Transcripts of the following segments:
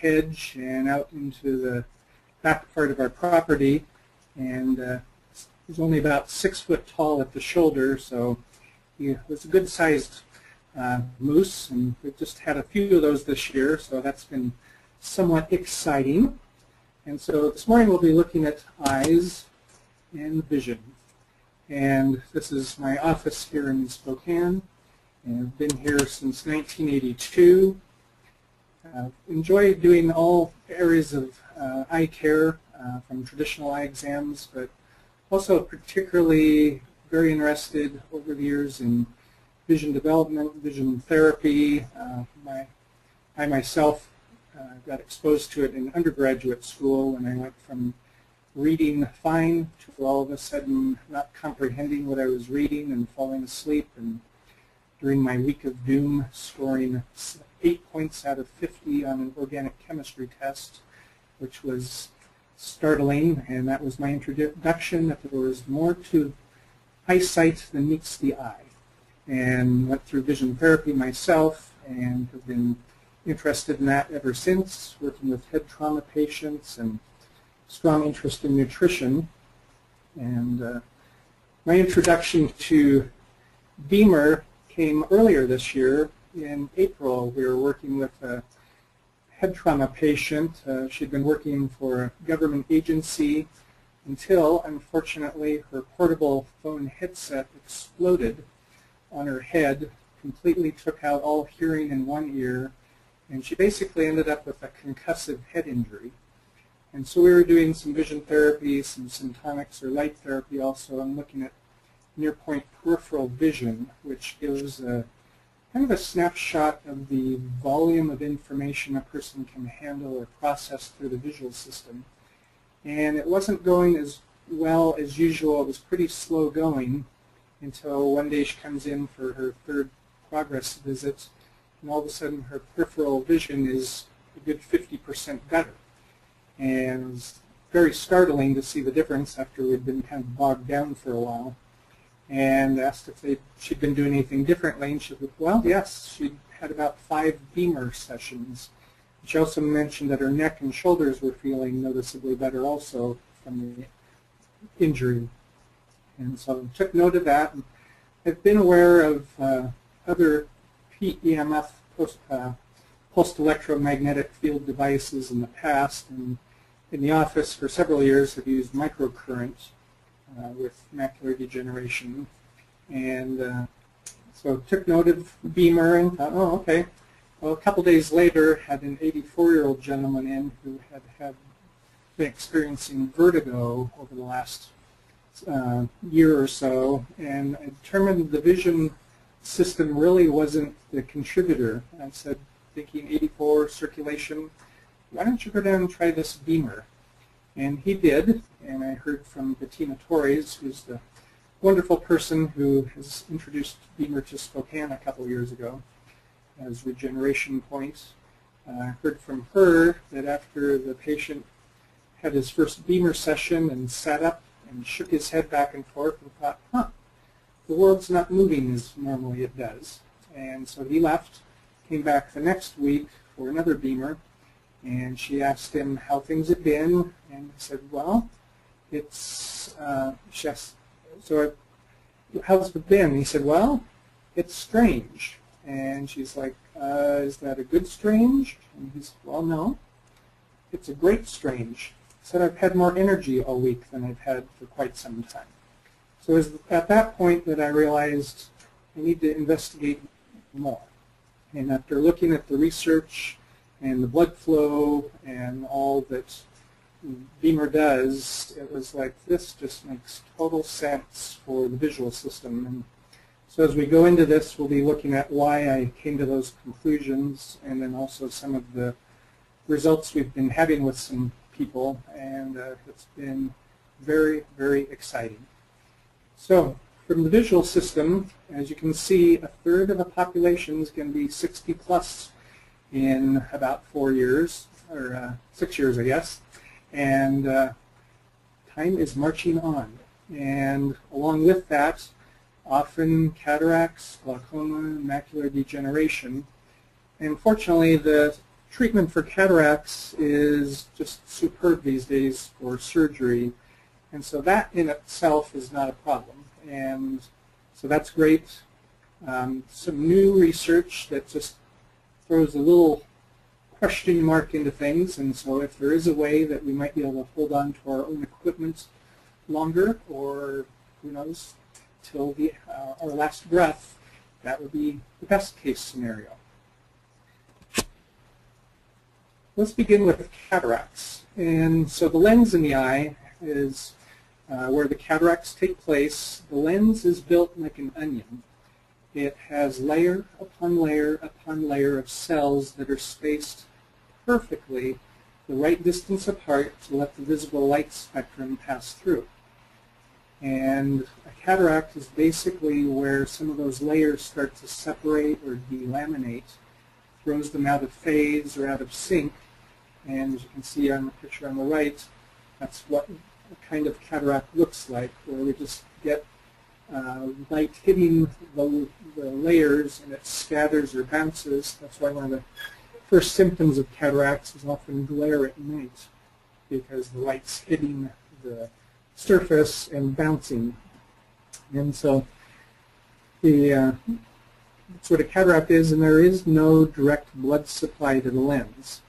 hedge and out into the back part of our property, and it was only about 6 foot tall at the shoulder, so he was a good-sized moose, and we've just had a few of those this year, so that's been somewhat exciting. And so this morning we'll be looking at eyes and vision. And this is my office here in Spokane, and I've been here since 1982. Enjoy doing all areas of eye care, from traditional eye exams, but also particularly very interested over the years in vision development, vision therapy. I myself got exposed to it in undergraduate school when I went from reading fine to all of a sudden not comprehending what I was reading and falling asleep, and during my week of doom scoring 8 points out of 50 on an organic chemistry test, which was startling, and that was my introduction that there was more to eyesight than meets the eye. And went through vision therapy myself and have been interested in that ever since, working with head trauma patients and strong interest in nutrition. And my introduction to Bemer came earlier this year. In April, we were working with a head trauma patient. She'd been working for a government agency until, unfortunately, her portable phone headset exploded on her head, completely took out all hearing in one ear, and she basically ended up with a concussive head injury. And so we were doing some vision therapy, some symptomics or light therapy also, and looking at near-point peripheral vision, which gives a kind of a snapshot of the volume of information a person can handle or process through the visual system. And it wasn't going as well as usual. It was pretty slow going until one day she comes in for her third progress visit, and all of a sudden her peripheral vision is a good 50% better. And it was very startling to see the difference after we'd been kind of bogged down for a while. And asked if she'd been doing anything differently, and she said, well, yes, she'd had about 5 Bemer sessions. She also mentioned that her neck and shoulders were feeling noticeably better also from the injury. And so I took note of that. And I've been aware of other PEMF, pulsed electromagnetic field devices in the past, and in the office for several years have used microcurrent with macular degeneration. And so took note of Bemer and thought, oh, okay. Well, a couple days later, had an 84-year-old gentleman in who had been experiencing vertigo over the last year or so, and I determined the vision system really wasn't the contributor. I said, thinking 84, circulation, why don't you go down and try this Bemer? And he did, and I heard from Bettina Torres, who's the wonderful person who has introduced Bemer to Spokane a couple years ago as Regeneration Point. I heard from her that after the patient had his first Bemer session and sat up and shook his head back and forth and thought, huh, the world's not moving as normally it does. And so he left, came back the next week for another Bemer, and she asked him how things had been, and he said, well, it's, so how's it been? And he said, well, it's strange. And she's like, is that a good strange? And he said, well, no, it's a great strange. He said, I've had more energy all week than I've had for quite some time. So it was at that point that I realized I need to investigate more. And after looking at the research and the blood flow and all that Bemer does, it was like, this just makes total sense for the visual system. And so as we go into this, we'll be looking at why I came to those conclusions, and then also some of the results we've been having with some people, and it's been very, very exciting. So from the visual system, as you can see, a third of the population is going to be 60 plus in about 4 years, or 6 years, I guess. And time is marching on. And along with that, often cataracts, glaucoma, macular degeneration. And fortunately, the treatment for cataracts is just superb these days for surgery, and so that in itself is not a problem. And so that's great. Some new research that just throws a little question mark into things, and so if there is a way that we might be able to hold on to our own equipment longer, or who knows, till our last breath, that would be the best case scenario. Let's begin with cataracts. And so the lens in the eye is where the cataracts take place. The lens is built like an onion. It has layer upon layer upon layer of cells that are spaced perfectly the right distance apart to let the visible light spectrum pass through. And a cataract is basically where some of those layers start to separate or delaminate, throws them out of phase or out of sync. And as you can see on the picture on the right, that's what a kind of cataract looks like, where we just get light hitting the layers and it scatters or bounces. That's why one of the first symptoms of cataracts is often glare at night, because the light's hitting the surface and bouncing. And so that's what a cataract is, and there is no direct blood supply to the lens.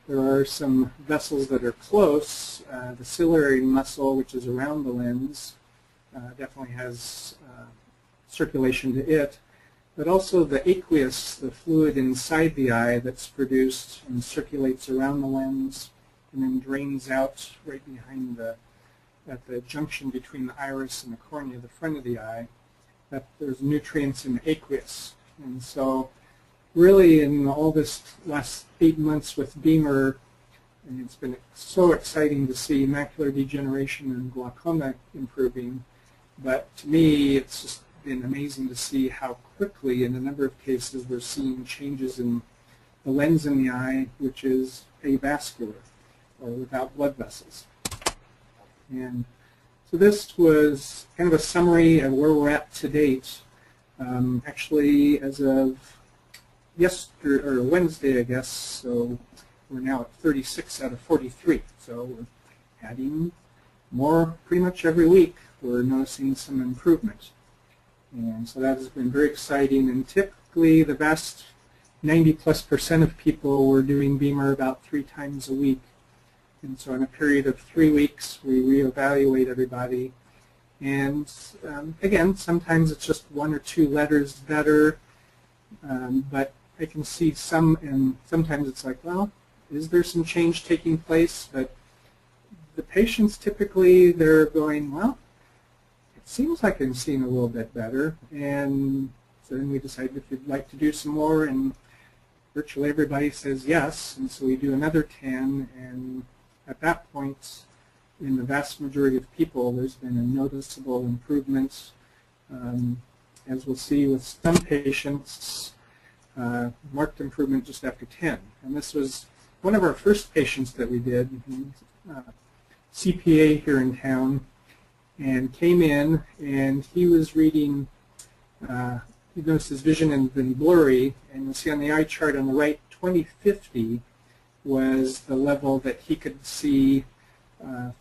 There are some vessels that are close. The ciliary muscle, which is around the lens, definitely has circulation to it, but also the aqueous, the fluid inside the eye that's produced and circulates around the lens and then drains out right behind at the junction between the iris and the cornea, the front of the eye, that there's nutrients in the aqueous. And so really in all this last 8 months with Bemer, and it's been so exciting to see macular degeneration and glaucoma improving, but to me it's just been amazing to see how quickly in a number of cases we're seeing changes in the lens in the eye, which is avascular or without blood vessels. And so this was kind of a summary of where we're at to date. Actually, as of yesterday or Wednesday, I guess, so we're now at 36 out of 43. So we're adding more pretty much every week. We're noticing some improvement. And so that has been very exciting. And typically the vast 90+% of people were doing Bemer about 3 times a week. And so in a period of 3 weeks, we reevaluate everybody. And again, sometimes it's just 1 or 2 letters better, but I can see some, and sometimes it's like, well, is there some change taking place? But the patients typically, they're going, well, it seems like I'm seeing a little bit better. And so then we decide if we'd like to do some more, and virtually everybody says yes. And so we do another 10, and at that point, in the vast majority of people, there's been a noticeable improvement. As we'll see with some patients, marked improvement just after 10. And this was one of our first patients that we did, CPA here in town, and came in, and he was reading, he noticed his vision had been blurry, and you'll see on the eye chart on the right, 2050 was the level that he could see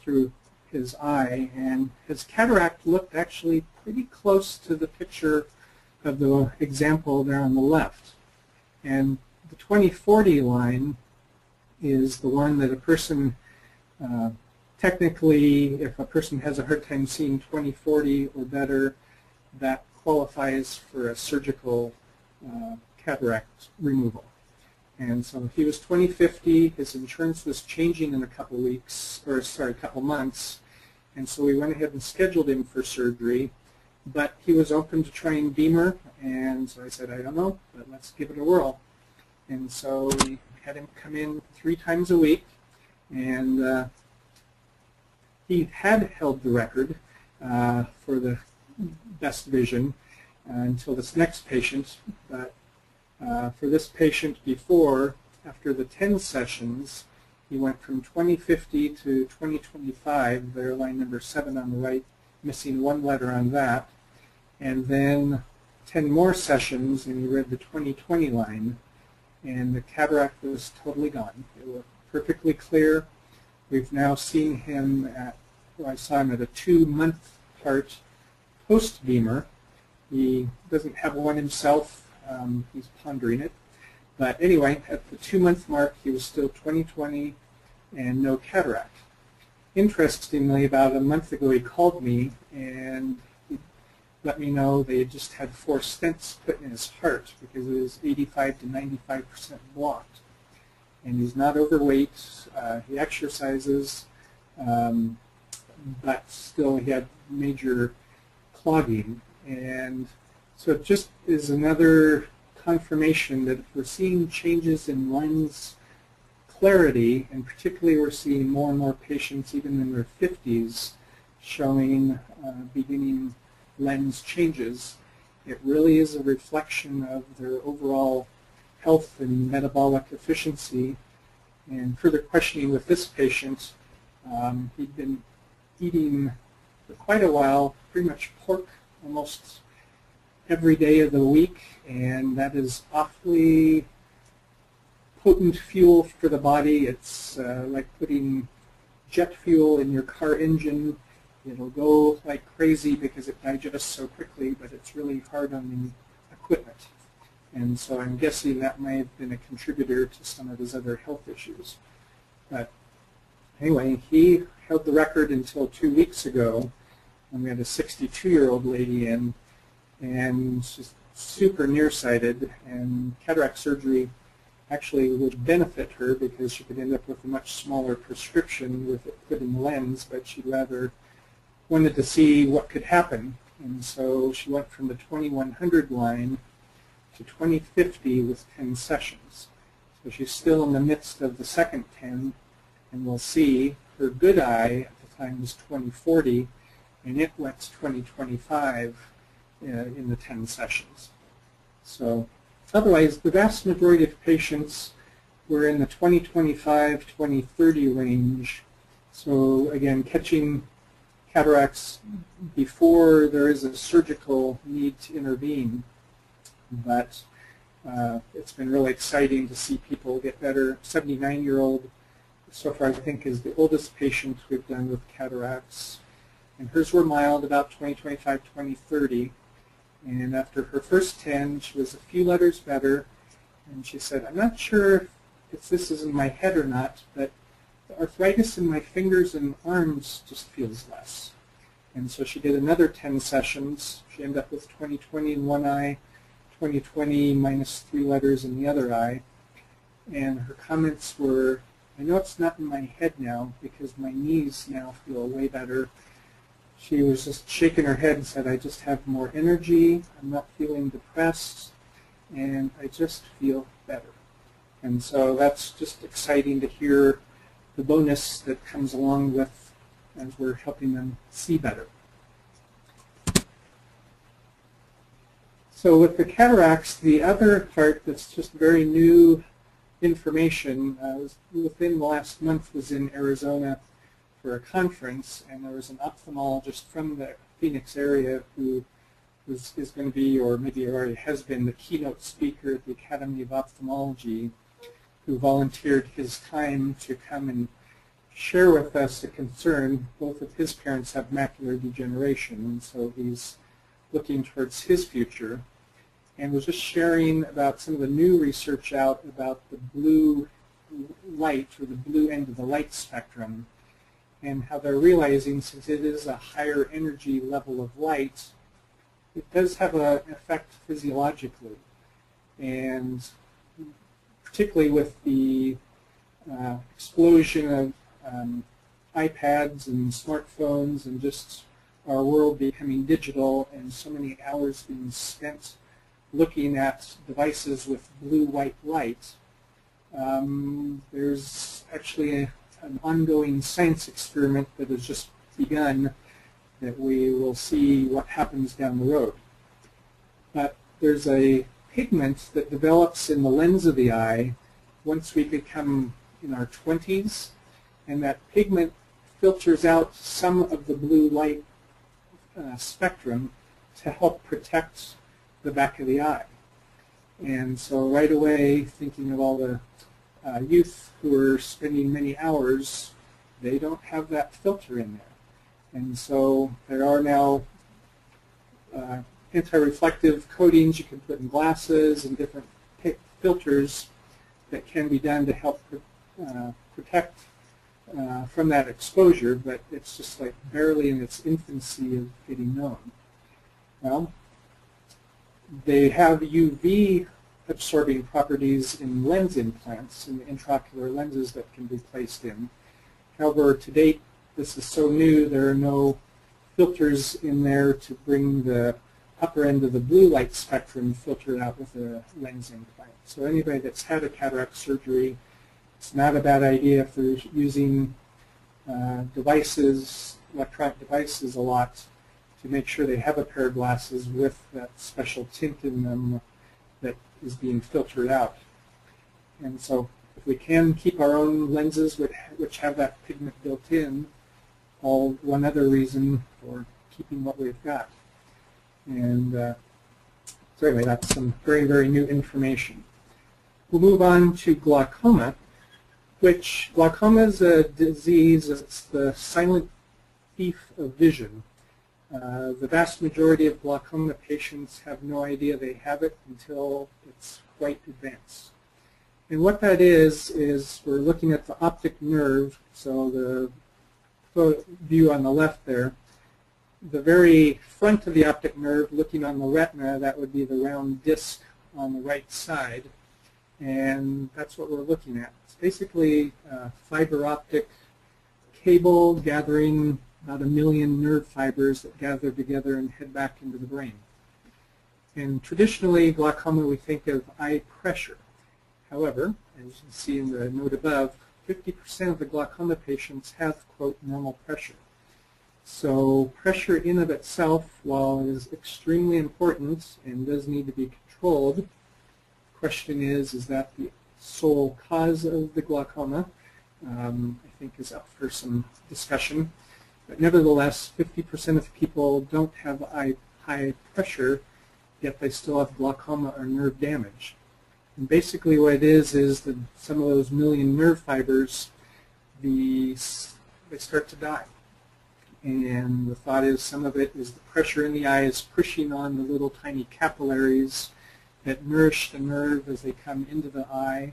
through his eye, and his cataract looked actually pretty close to the picture of the example there on the left. And the 2040 line is the one that a person, technically, if a person has a hard time seeing 2040 or better, that qualifies for a surgical cataract removal. And so he was 2050, his insurance was changing in a couple months, and so we went ahead and scheduled him for surgery, but he was open to trying Bemer, and so I said, I don't know, but let's give it a whirl. And so we had him come in 3 times a week, and he had held the record for the best vision until this next patient, but for this patient before, after the 10 sessions, he went from 2050 to 2025, there line number 7 on the right, missing 1 letter on that, and then 10 more sessions, and he read the 2020 line, and the cataract was totally gone. It looked perfectly clear. We've now seen him at, well, I saw him at a 2-month part post-Bemer. He doesn't have one himself. He's pondering it. But anyway, at the 2-month mark, he was still 20/20 and no cataract. Interestingly, about a month ago, he called me and he let me know they just had 4 stents put in his heart because it was 85 to 95% blocked. And he's not overweight. He exercises, but still he had major clogging. And so it just is another confirmation that if we're seeing changes in lens clarity, and particularly we're seeing more and more patients even in their 50s showing beginning lens changes, it really is a reflection of their overall health and metabolic efficiency. And further questioning with this patient, he'd been eating for quite a while pretty much pork almost every day of the week, and that is awfully potent fuel for the body. It's like putting jet fuel in your car engine. It'll go like crazy because it digests so quickly, but it's really hard on the equipment. And so I'm guessing that may have been a contributor to some of his other health issues. But anyway, he held the record until 2 weeks ago when we had a 62-year-old lady in, and she's super nearsighted, and cataract surgery actually would benefit her because she could end up with a much smaller prescription with it put in the lens, but she'd rather wanted to see what could happen. And so she went from the 2100 line to 2050 with 10 sessions. So she's still in the midst of the second 10, and we'll see her good eye at the time was 2040, and it went to 2025 in the 10 sessions. So otherwise, the vast majority of patients were in the 2025-2030 range. So again, catching cataracts before there is a surgical need to intervene. But it's been really exciting to see people get better. 79-year-old, so far I think, is the oldest patient we've done with cataracts. And hers were mild, about 2025, 2030. And after her first 10, she was a few letters better. And she said, I'm not sure if this is in my head or not, but the arthritis in my fingers and arms just feels less. And so she did another 10 sessions. She ended up with 20/20 in one eye, 20/20 minus 3 letters in the other eye. And her comments were, I know it's not in my head now because my knees now feel way better. She was just shaking her head and said, I just have more energy, I'm not feeling depressed, and I just feel better. And so that's just exciting to hear the bonus that comes along with as we're helping them see better. So with the cataracts, the other part that's just very new information was within the last month was in Arizona for a conference, and there was an ophthalmologist from the Phoenix area who is going to be, or maybe already has been, the keynote speaker at the Academy of Ophthalmology, who volunteered his time to come and share with us a concern. Both of his parents have macular degeneration, and so he's looking towards his future, and was just sharing about some of the new research out about the blue light, or the blue end of the light spectrum, and how they're realizing, since it is a higher energy level of light, it does have an effect physiologically. And particularly with the explosion of iPads and smartphones and just our world becoming digital and so many hours being spent looking at devices with blue-white light, there's actually an ongoing science experiment that has just begun that we will see what happens down the road. But there's a pigment that develops in the lens of the eye once we become in our 20s, and that pigment filters out some of the blue light spectrum to help protect the back of the eye. And so right away, thinking of all the youth who are spending many hours, they don't have that filter in there. And so there are now anti-reflective coatings you can put in glasses and different filters that can be done to help protect from that exposure, but it's just like barely in its infancy of getting known. Well, they have UV absorbing properties in lens implants, in the intraocular lenses that can be placed in. However, to date, this is so new, there are no filters in there to bring the upper end of the blue light spectrum filtered out with a lens implant. So anybody that's had a cataract surgery, it's not a bad idea if they're using devices, electronic devices a lot, to make sure they have a pair of glasses with that special tint in them that is being filtered out. And so if we can keep our own lenses which have that pigment built in, all one other reason for keeping what we've got. And so anyway, that's some very, very new information. We'll move on to glaucoma, which glaucoma is a disease, it's the silent thief of vision. The vast majority of glaucoma patients have no idea they have it until it's quite advanced. And what that is we're looking at the optic nerve, so the view on the left there. The very front of the optic nerve, looking on the retina, that would be the round disc on the right side. And that's what we're looking at. It's basically a fiber optic cable gathering about 1 million nerve fibers that gather together and head back into the brain. And traditionally, glaucoma, we think of eye pressure. However, as you can see in the note above, 50% of the glaucoma patients have, quote, normal pressure. So pressure in of itself, while it is extremely important and does need to be controlled, the question is that the sole cause of the glaucoma? I think is up for some discussion. But nevertheless, 50% of people don't have high pressure, yet they still have glaucoma or nerve damage. And basically what it is that some of those 1 million nerve fibers, they start to die. And the thought is some of it is the pressure in the eye is pushing on the little tiny capillaries that nourish the nerve as they come into the eye.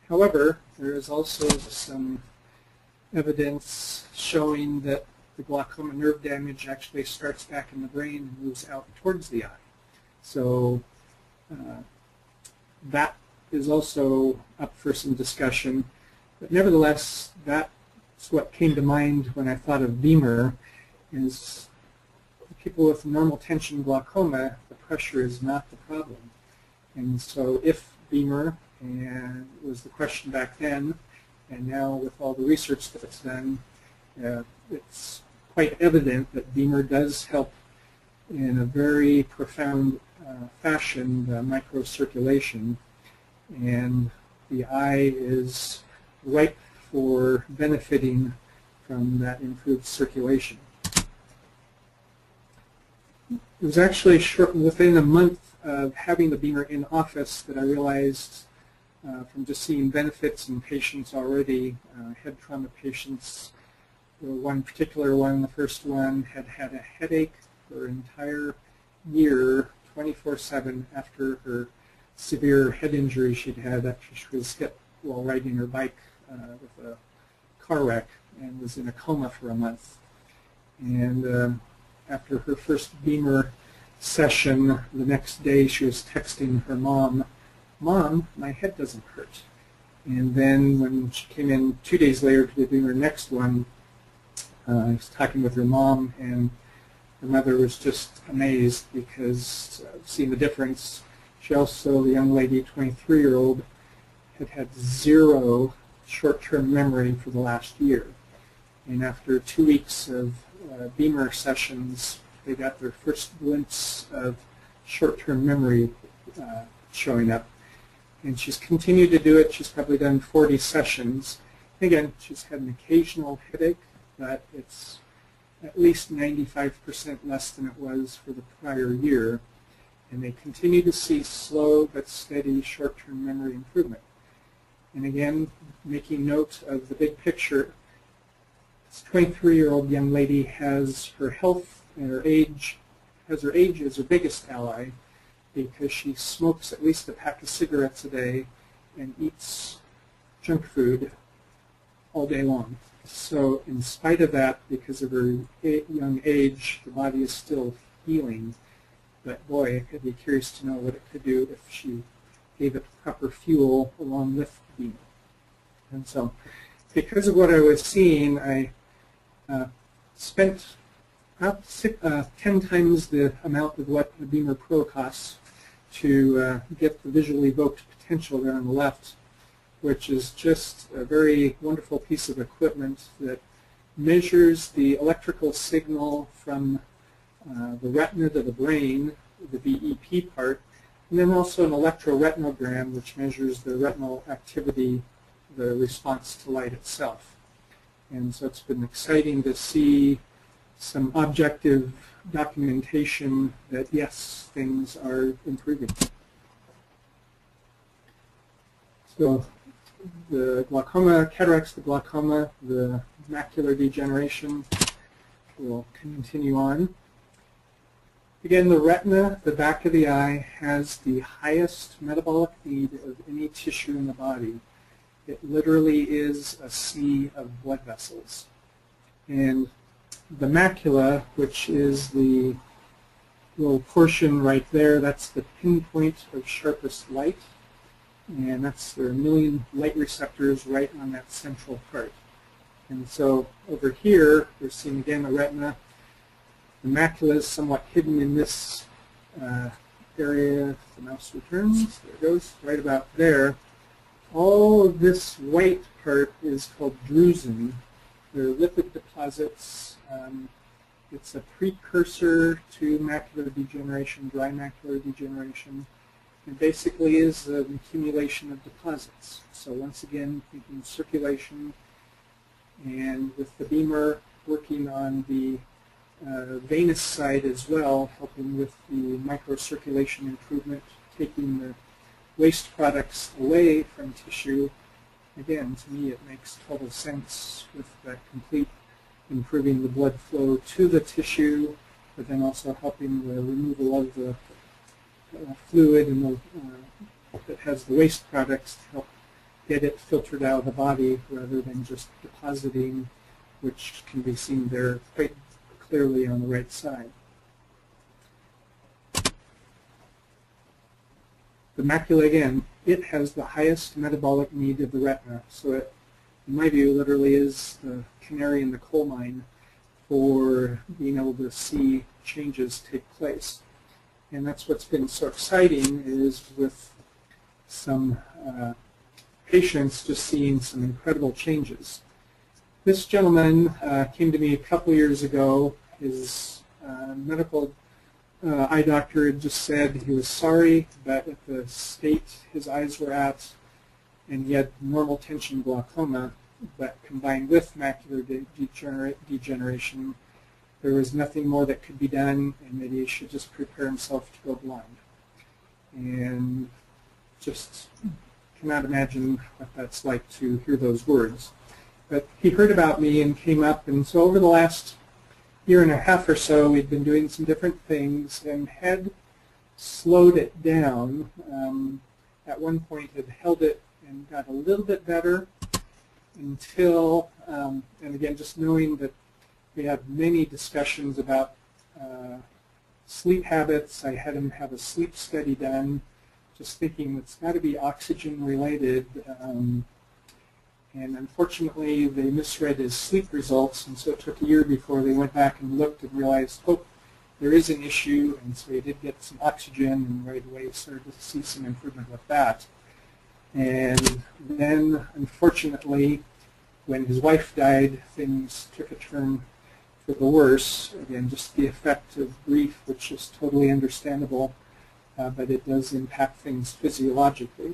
However, there is also some evidence showing that the glaucoma nerve damage actually starts back in the brain and moves out towards the eye. So that is also up for some discussion. But nevertheless, that's what came to mind when I thought of Bemer, is people with normal tension glaucoma, the pressure is not the problem. And so if Bemer, and it was the question back then, and now with all the research that's done, it's quite evident that Bemer does help in a very profound fashion the microcirculation, and the eye is ripe for benefiting from that improved circulation. It was actually within a month of having the Bemer in office that I realized from just seeing benefits in patients already, head trauma patients. One particular one, the first one, had had a headache for an entire year, 24/7, after her severe head injury she'd had after she was hit while riding her bike with a car wreck, and was in a coma for a month. And after her first Bemer session, the next day she was texting her mom, "Mom, my head doesn't hurt." And then when she came in 2 days later to do her next one, I was talking with her mom, and her mother was just amazed because seeing the difference. She also, the young lady, 23-year-old, had had 0 short-term memory for the last year. And after 2 weeks of Bemer sessions, they got their first glimpse of short-term memory showing up. And she's continued to do it. She's probably done 40 sessions. Again, she's had an occasional headache, but it's at least 95% less than it was for the prior year. and they continue to see slow but steady short-term memory improvement. And again, making note of the big picture, this 23-year-old young lady has her health and her age, has her age as her biggest ally, because she smokes at least a pack of cigarettes a day and eats junk food all day long. So in spite of that, because of her young age, the body is still healing. But boy, I'd be curious to know what it could do if she gave it proper fuel along with the Bemer. And so because of what I was seeing, I spent about 10 times the amount of what the Bemer Pro costs to get the visually evoked potential there on the left, which is just a very wonderful piece of equipment that measures the electrical signal from the retina to the brain, the VEP part, and then also an electroretinogram, which measures the retinal activity, the response to light itself. And so it's been exciting to see some objective documentation that, yes, things are improving. So the glaucoma, cataracts, the glaucoma, the macular degeneration will continue on. Again, the retina, the back of the eye, has the highest metabolic need of any tissue in the body. It literally is a sea of blood vessels. And the macula, which is the little portion right there, that's the pinpoint of sharpest light. And there are a million light receptors right on that central part. And so over here, we're seeing again the retina. The macula is somewhat hidden in this area. If the mouse returns, there it goes, right about there. All of this white part is called drusen. They're lipid deposits. It's a precursor to macular degeneration, dry macular degeneration. It basically is an accumulation of deposits. So once again, thinking circulation, and with the Bemer working on the venous side as well, helping with the microcirculation improvement, taking the waste products away from tissue. Again, to me it makes total sense with that complete improving the blood flow to the tissue, but then also helping the removal of the fluid and that has the waste products to help get it filtered out of the body rather than just depositing, which can be seen there quite clearly on the right side. The macula, again, it has the highest metabolic need of the retina, so it, in my view, literally is the canary in the coal mine for being able to see changes take place. And that's what's been so exciting, is with some patients just seeing some incredible changes. This gentleman came to me a couple years ago. His medical eye doctor had just said he was sorry, but at the state his eyes were at, and he had normal tension glaucoma, but combined with macular degeneration, there was nothing more that could be done, and that he should just prepare himself to go blind. And just cannot imagine what that's like to hear those words. But he heard about me and came up, and so over the last year and a half or so, we'd been doing some different things and had slowed it down. At one point had held it and got a little bit better until, and again, just knowing that we had many discussions about sleep habits. I had him have a sleep study done, just thinking it's got to be oxygen related. And unfortunately, they misread his sleep results, and so it took a year before they went back and looked and realized, oh, there is an issue, and so he did get some oxygen, and right away started to see some improvement with that. And then, unfortunately, when his wife died, things took a turn for the worse. Again, just the effect of grief, which is totally understandable, but it does impact things physiologically.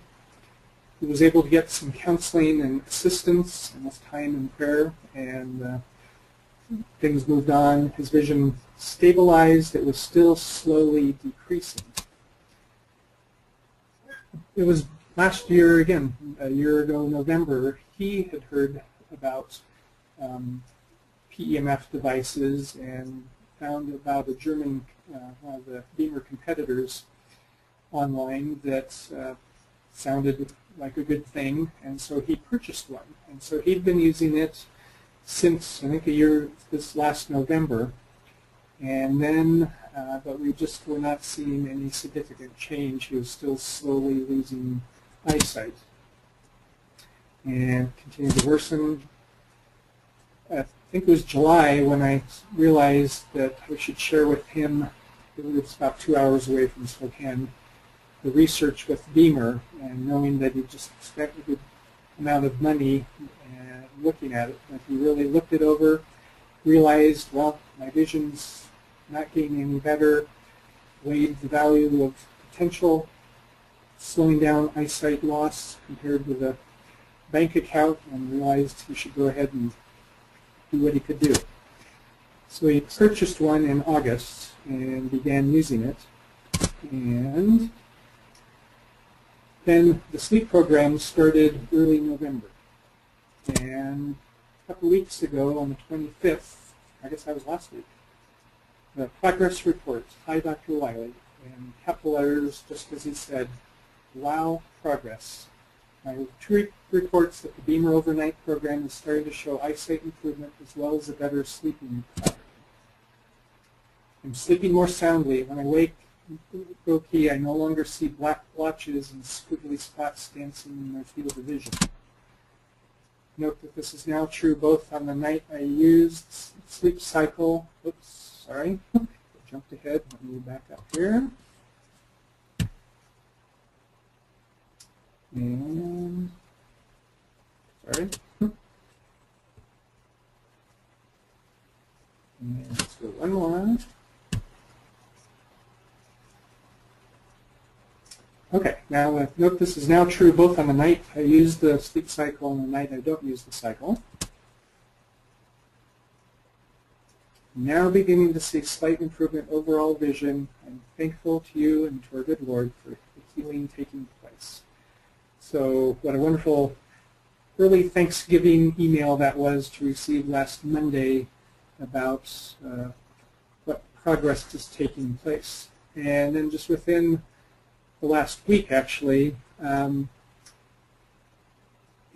He was able to get some counseling and assistance and with time and prayer, and things moved on. His vision stabilized. It was still slowly decreasing. it was last year, again, a year ago, November, he had heard about PEMF devices and found about a German, one of the Bemer competitors online that sounded like a good thing, and so he purchased one. And so he'd been using it since, I think, a year, this last November. And then, but we just were not seeing any significant change. He was still slowly losing eyesight and continued to worsen. I think it was July when I realized that we should share with him, it was about 2 hours away from Spokane, the research with Bemer, and knowing that he just spent a good amount of money looking at it. But he really looked it over, realized, well, my vision's not getting any better, weighed the value of potential slowing down eyesight loss compared with a bank account, and realized he should go ahead and do what he could do. So he purchased one in August and began using it. And then the sleep program started early November. And a couple weeks ago, on the 25th, I guess that was last week, the progress report, hi Dr. Wylie, in capital letters, just as he said, wow, progress. I have 2 reports that the Bemer overnight program is starting to show eyesight improvement as well as a better sleeping pattern. I'm sleeping more soundly. When I wake, I no longer see black blotches and squiggly spots dancing in my field of vision. Note that this is now true both on the night I used sleep cycle. Oops, sorry. Jumped ahead. Let me back up here. And, sorry. And let's go one more. Okay, now note this is now true both on the night I use the sleep cycle and the night I don't use the cycle. Now beginning to see slight improvement overall vision. I'm thankful to you and to our good Lord for the healing taking place. So what a wonderful early Thanksgiving email that was to receive last Monday about what progress is taking place. And then just within the last week, actually,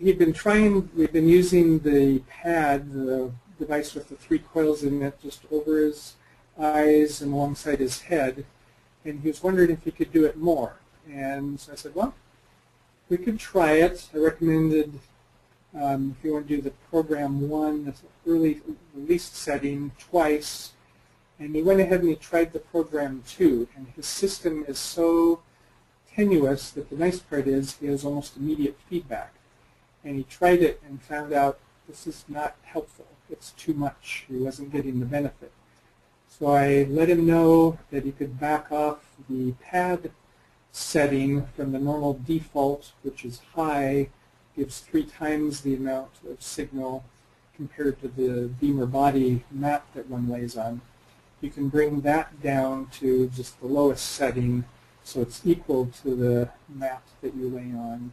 we've been using the pad, the device with the 3 coils in it, just over his eyes and alongside his head, and he was wondering if he could do it more. And so I said, well, we could try it. I recommended if you want to do the program 1, the early release setting, twice, and he went ahead and he tried the program 2, and his system is so tenuous that the nice part is he has almost immediate feedback. And he tried it and found out this is not helpful. It's too much. He wasn't getting the benefit. So I let him know that he could back off the pad setting from the normal default, which is high, gives 3 times the amount of signal compared to the Bemer body mat that one lays on. You can bring that down to just the lowest setting, so it's equal to the mat that you lay on.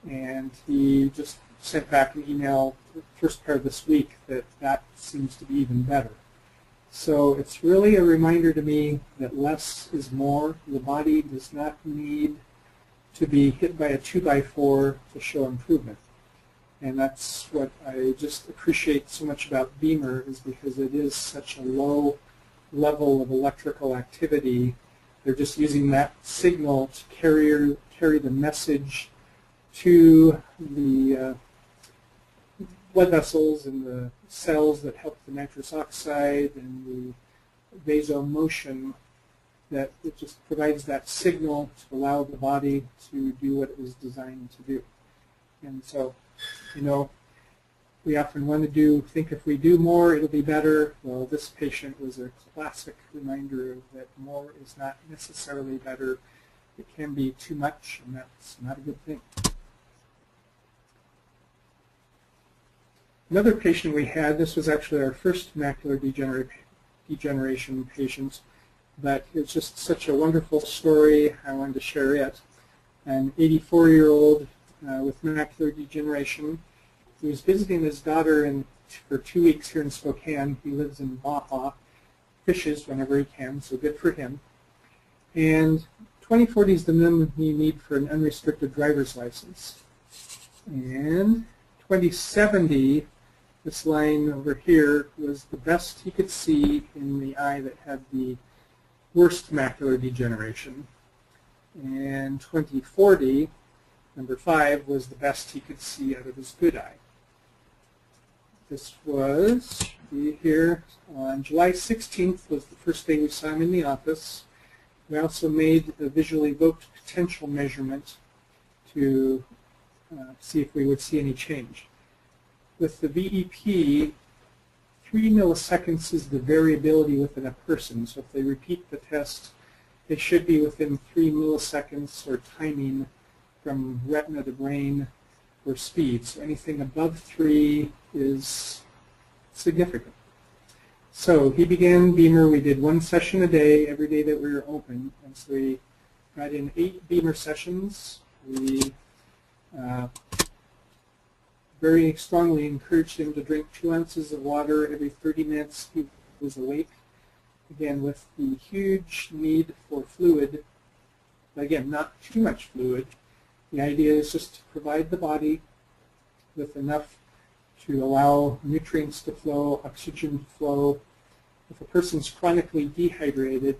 And he just sent back an email the first part of this week that that seems to be even better. So it's really a reminder to me that less is more. The body does not need to be hit by a 2x4 to show improvement. And that's what I just appreciate so much about Bemer, is because it is such a low level of electrical activity. They're just using that signal to carry the message to the blood vessels and the cells that help the nitrous oxide and the vasomotion, that it just provides that signal to allow the body to do what it was designed to do. And so, you know, we often want to think if we do more, it'll be better. Well, this patient was a classic reminder that more is not necessarily better. It can be too much, and that's not a good thing. Another patient we had, this was actually our first macular degeneration patient, but it's just such a wonderful story, I wanted to share it. an 84-year-old with macular degeneration. He was visiting his daughter for 2 weeks here in Spokane. He lives in Baja, fishes whenever he can, so good for him. And 2040 is the minimum you need for an unrestricted driver's license. And 2070, this line over here, was the best he could see in the eye that had the worst macular degeneration. And 2040, number 5, was the best he could see out of his good eye. This was here on July 16th was the first day we saw him in the office. We also made a visually evoked potential measurement to see if we would see any change. With the VEP, 3 milliseconds is the variability within a person. So if they repeat the test, they should be within 3 milliseconds or timing from retina to brain or speed. So anything above 3 is significant. So he began Bemer. We did 1 session a day every day that we were open. And so we got in 8 Bemer sessions. We very strongly encouraged him to drink 2 ounces of water every 30 minutes he was awake. Again, with the huge need for fluid, but again, not too much fluid. The idea is just to provide the body with enough to allow nutrients to flow, oxygen to flow. If a person's chronically dehydrated,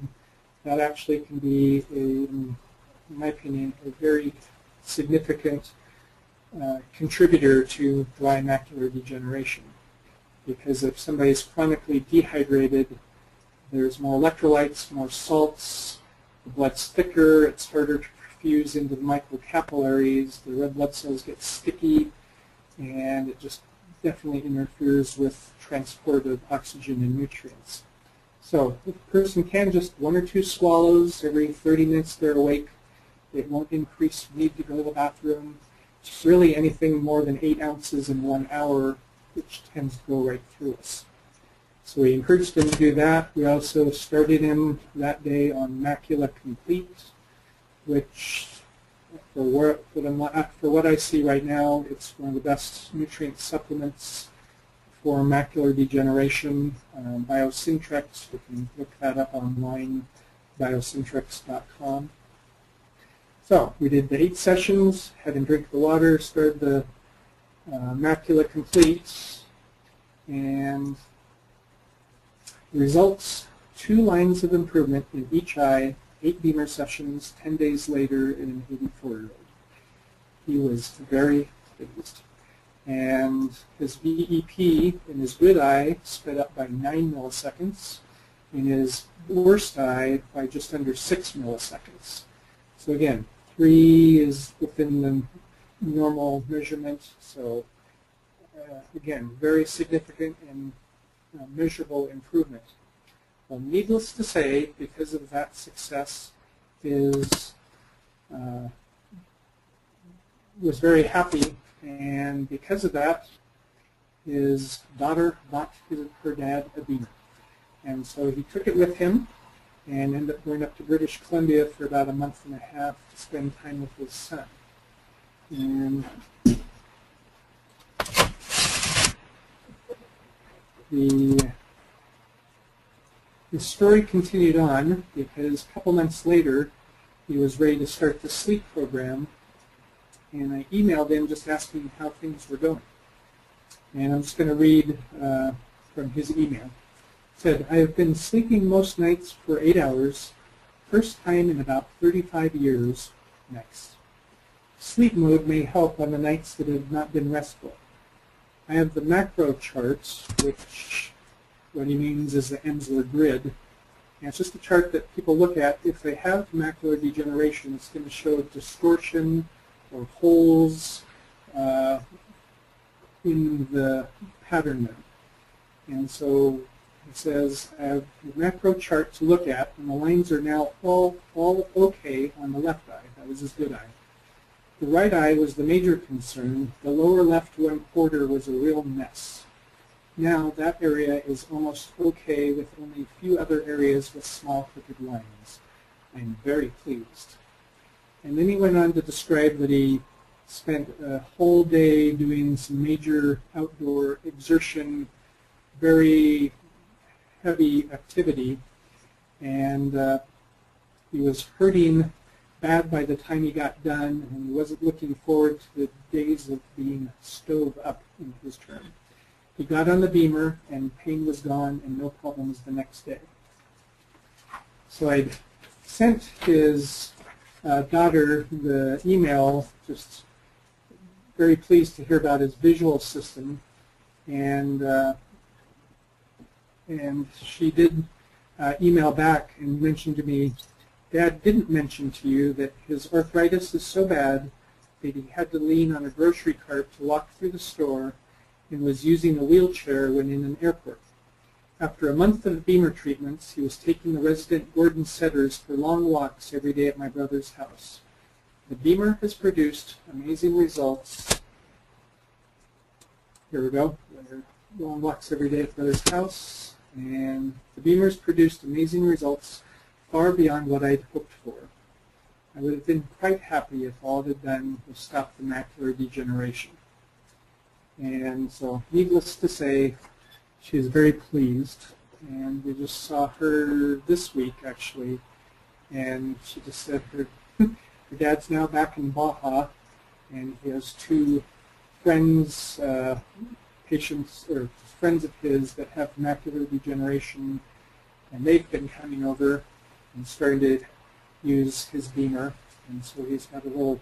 that actually can be, in my opinion, a very significant contributor to dry macular degeneration. Because if somebody is chronically dehydrated, there's more electrolytes, more salts, the blood's thicker, it's harder to perfuse into the microcapillaries, the red blood cells get sticky, and it just definitely interferes with transport of oxygen and nutrients. So if a person can just 1 or 2 swallows every 30 minutes they're awake, it won't increase need to go to the bathroom. It's really anything more than 8 ounces in 1 hour, which tends to go right through us. So we encouraged him to do that. We also started him that day on Macula Complete, which for what I see right now, it's one of the best nutrient supplements for macular degeneration. Biosintrex, you can look that up online, biosintrex.com. So we did the 8 sessions, had him drink the water, started the Macula Complete, and the results, 2 lines of improvement in each eye, 8 Bemer sessions, 10 days later in an 84-year-old. He was very pleased. And his VEP in his good eye sped up by 9 milliseconds, in his worst eye by just under 6 milliseconds. So again, 3 is within the normal measurement, so again, very significant and measurable improvement. Well, needless to say, because of that success, was very happy, and because of that, his daughter bought her dad a Bemer. And so he took it with him and ended up going up to British Columbia for about a month and a half to spend time with his son. And the story continued on because a couple months later he was ready to start the sleep program, and I emailed him just asking how things were going. And I'm just going to read from his email. It said, "I have been sleeping most nights for 8 hours, first time in about 35 years, next. Sleep mode may help on the nights that have not been restful. I have the macro charts, which what he means is the Emsler grid. And it's just a chart that people look at. If they have macular degeneration, it's going to show distortion or holes in the pattern there. And so it says, I have the macro chart to look at, and the lines are now all okay on the left eye. That was his good eye. The right eye was the major concern. The lower left 1/4 was a real mess. Now that area is almost okay, with only a few other areas with small crooked lines. I am very pleased. And then he went on to describe that he spent a whole day doing some major outdoor exertion, very heavy activity, and he was hurting bad by the time he got done, and he wasn't looking forward to the days of being stove up, in his term. He got on the Bemer, and pain was gone, and no problems the next day. So I sent his daughter the email, just very pleased to hear about his visual system, and she did email back and mention to me, Dad didn't mention to you that his arthritis is so bad that he had to lean on a grocery cart to walk through the store and was using a wheelchair when in an airport. After a month of Bemer treatments, he was taking the resident Gordon setters for long walks every day at my brother's house. The Bemer has produced amazing results. Here we go. Long walks every day at brother's house. And the Bemer's produced amazing results far beyond what I'd hoped for. I would have been quite happy if all it had done was stop the macular degeneration. And so, needless to say, she is very pleased. And we just saw her this week, actually, and she just said her dad's now back in Baja, and he has two friends, patients, or friends of his that have macular degeneration, and they've been coming over and starting to use his Bemer, and so he's got a little,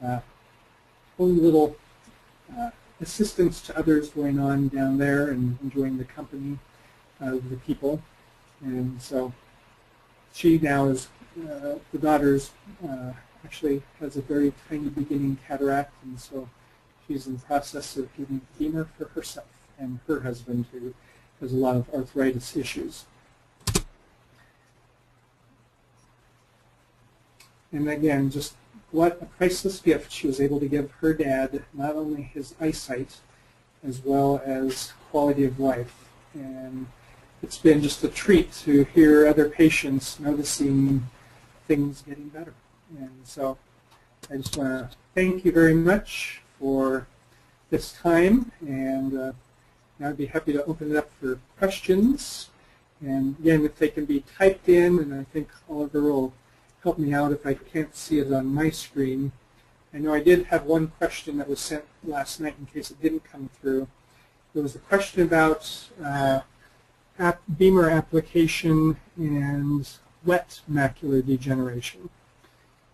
own little assistance to others going on down there and enjoying the company of the people. And so she now is, the daughter's actually has a very tiny beginning cataract, and so she's in the process of getting Bemer for herself and her husband, who has a lot of arthritis issues. And again, just what a priceless gift she was able to give her dad, not only his eyesight, as well as quality of life. And it's been just a treat to hear other patients noticing things getting better. And so I just want to thank you very much for this time, and now I'd be happy to open it up for questions. And again, if they can be typed in, and I think Oliver will help me out if I can't see it on my screen. I know I did have one question that was sent last night in case it didn't come through. There was a question about Bemer application and wet macular degeneration.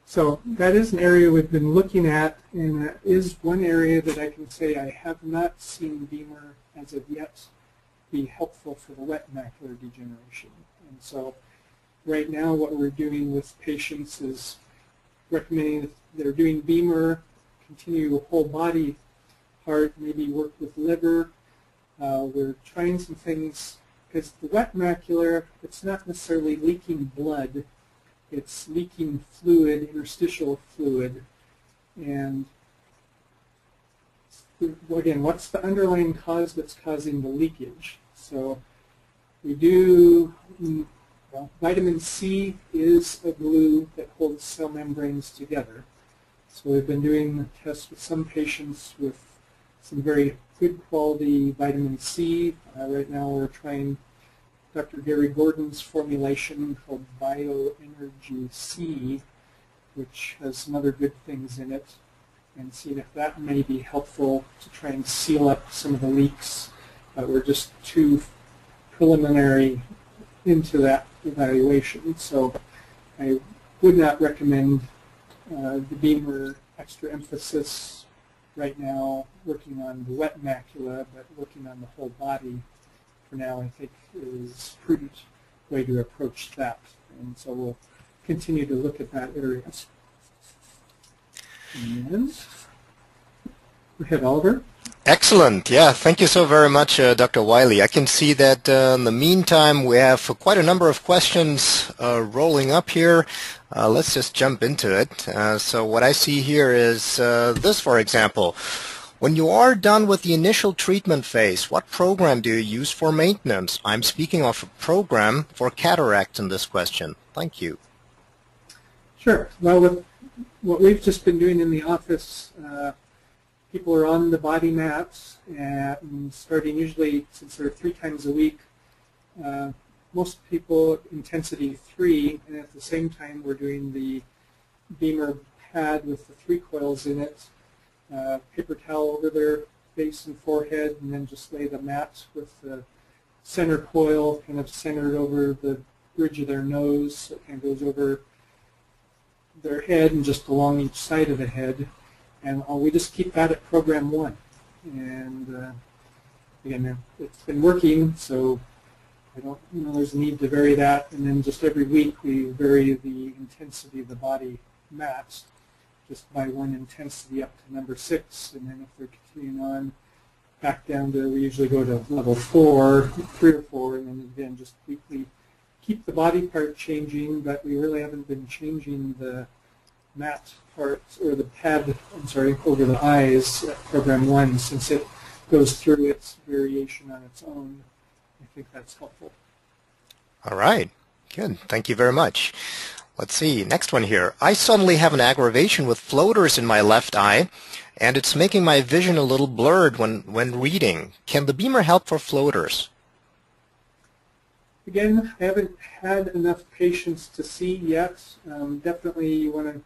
So that is an area we've been looking at, and that is one area that I can say I have not seen Bemer as of yet be helpful for the wet macular degeneration. And so right now what we're doing with patients is recommending that they're doing Bemer, continue whole body part, maybe work with liver. We're trying some things, because the wet macular, it's not necessarily leaking blood, it's leaking fluid, interstitial fluid. And again, what's the underlying cause that's causing the leakage? So we do, well, vitamin C is a glue that holds cell membranes together. So we've been doing tests with some patients with some very good quality vitamin C. Right now we're trying Dr. Gary Gordon's formulation called Bioenergy C, which has some other good things in it, and seeing if that may be helpful to try and seal up some of the leaks. We're just too preliminary into that evaluation, so I would not recommend the Bemer extra emphasis right now working on the wet macula, but working on the whole body for now, I think, is a prudent way to approach that. And so we'll continue to look at that area. And go ahead, Oliver. Excellent. Yeah, thank you so very much, Dr. Wylie. I can see that in the meantime we have quite a number of questions rolling up here. Let's just jump into it. So what I see here is this, for example. When you are done with the initial treatment phase, what program do you use for maintenance? I'm speaking of a program for cataract in this question. Thank you. Sure. Well, with what we've just been doing in the office, people are on the body mats and starting usually, since they're 3 times a week, most people intensity 3, and at the same time we're doing the Bemer pad with the 3 coils in it, paper towel over their face and forehead, and then just lay the mat with the center coil kind of centered over the bridge of their nose, so it kind of goes over their head and just along each side of the head. And we just keep that at program 1. And again, it's been working, so I don't, there's a need to vary that. And then just every week we vary the intensity of the body mats just by 1 intensity up to number 6. And then if they're continuing on back down to, we usually go to level 4, 3 or 4, and then again just weekly keep the body part changing, but we really haven't been changing the mat parts, or the pad, I'm sorry, over the eyes at program 1, since it goes through its variation on its own. I think that's helpful. All right, good. Thank you very much. Let's see, next one here. I suddenly have an aggravation with floaters in my left eye, and it's making my vision a little blurred when reading. Can the Bemer help for floaters? Again, I haven't had enough patients to see yet. Definitely you want to